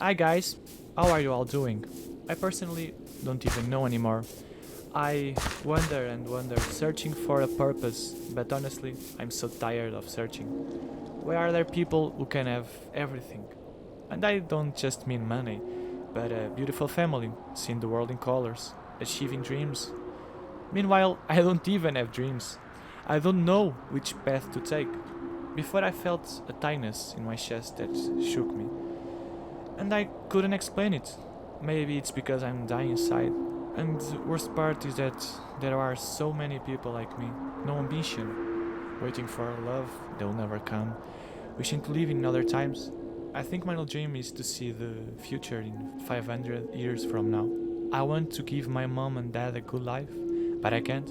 Hi guys, how are you all doing? I personally don't even know anymore. I wonder and wonder, searching for a purpose, but honestly, I'm so tired of searching. Why are there people who can have everything? And I don't just mean money, but a beautiful family, seeing the world in colors, achieving dreams. Meanwhile, I don't even have dreams. I don't know which path to take. Before I felt a tightness in my chest that shook me. And I couldn't explain it. Maybe it's because I'm dying inside. And the worst part is that there are so many people like me, no ambition, waiting for love that will never come, wishing to live in other times. I think my dream is to see the future in 500 years from now. I want to give my mom and dad a good life, but I can't.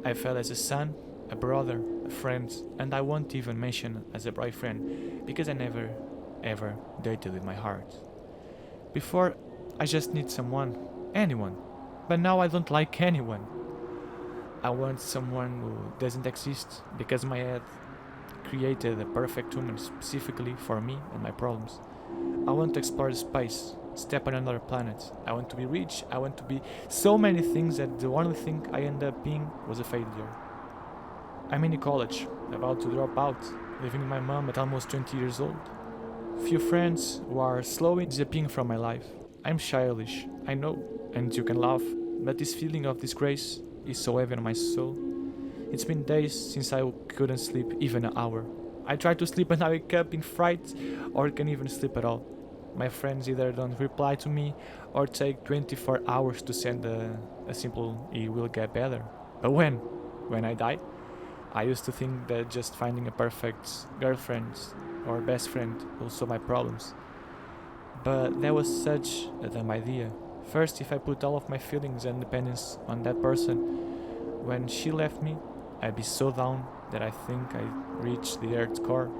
I felt as a son, a brother, a friend, and I won't even mention as a boyfriend because I never ever dated with my heart. Before, I just need someone, anyone. But now I don't like anyone. I want someone who doesn't exist because my head created a perfect woman specifically for me and my problems. I want to explore space, step on another planet. I want to be rich. I want to be so many things that the only thing I end up being was a failure. I'm in college, about to drop out, living with my mom at almost 20 years old. Few friends who are slowly disappearing from my life. I'm childish, I know, and you can laugh, but this feeling of disgrace is so heavy on my soul. It's been days since I couldn't sleep even an hour. I try to sleep and I wake up in fright or can even sleep at all. My friends either don't reply to me or take 24 hours to send a simple "it will get better." But when? When I die? I used to think that just finding a perfect girlfriend or best friend will solve my problems. But that was such a dumb idea. First, if I put all of my feelings and dependence on that person, when she left me, I'd be so down that I think I reached the earth's core.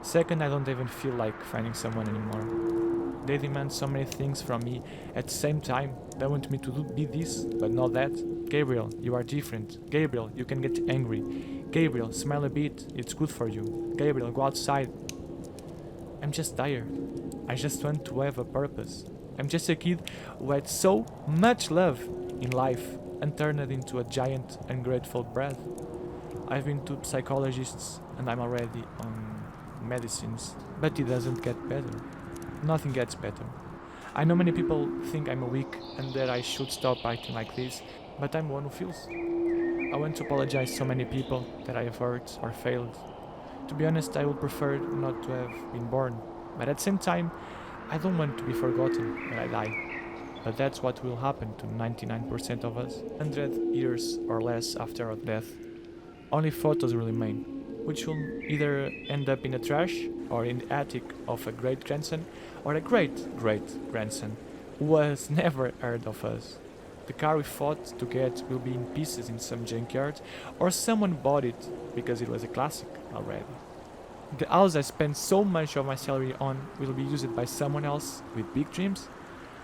Second, I don't even feel like finding someone anymore. They demand so many things from me at the same time. They want me to be this, but not that. Gabriel, you are different. Gabriel, you can get angry. Gabriel, smile a bit, it's good for you. Gabriel, go outside. I'm just tired. I just want to have a purpose. I'm just a kid who had so much love in life and turned it into a giant ungrateful brat. I've been to psychologists and I'm already on medicines, but it doesn't get better. Nothing gets better. I know many people think I'm weak and that I should stop acting like this, but I'm one who feels. I want to apologize so many people that I have hurt or failed. To be honest, I would prefer not to have been born, but at the same time, I don't want to be forgotten when I die. But that's what will happen to 99% of us. 100 years or less after our death, only photos will remain, which will either end up in the trash or in the attic of a great grandson or a great great grandson who has never heard of us. The car we fought to get will be in pieces in some junkyard, or someone bought it because it was a classic already. The house I spent so much of my salary on will be used by someone else with big dreams.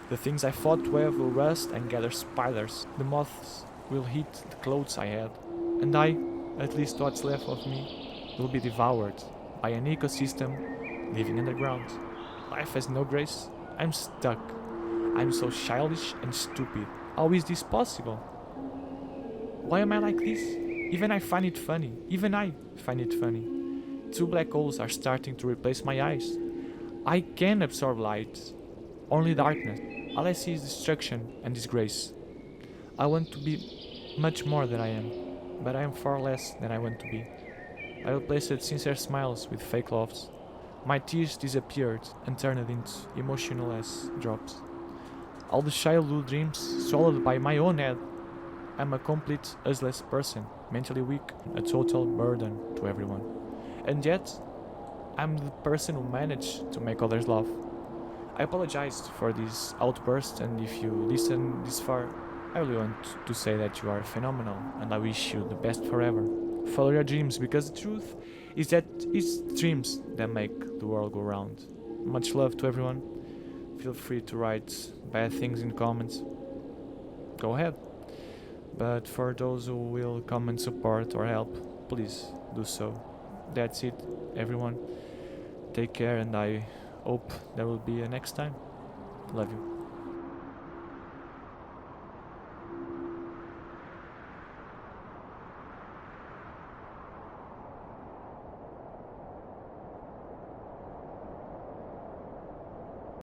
The things I fought with will rust and gather spiders. The moths will eat the clothes I had. And I, at least what's left of me, will be devoured by an ecosystem living underground. Life has no grace. I'm stuck. I'm so childish and stupid. How is this possible? Why am I like this? Even I find it funny. Even I find it funny. Two black holes are starting to replace my eyes. I can absorb light, only darkness. All I see is destruction and disgrace. I want to be much more than I am, but I am far less than I want to be. I replaced sincere smiles with fake laughs. My tears disappeared and turned into emotionless drops. All the childhood dreams swallowed by my own head. I'm a complete useless person, mentally weak, a total burden to everyone. And yet, I'm the person who managed to make others laugh. I apologize for this outburst, and if you listen this far, I really want to say that you are phenomenal, and I wish you the best forever. Follow your dreams, because the truth is that it's dreams that make the world go round. Much love to everyone. Feel free to write bad things in comments. Go ahead. But for those who will comment support or help, please do so. That's it, everyone. Take care, and I hope there will be a next time. Love you.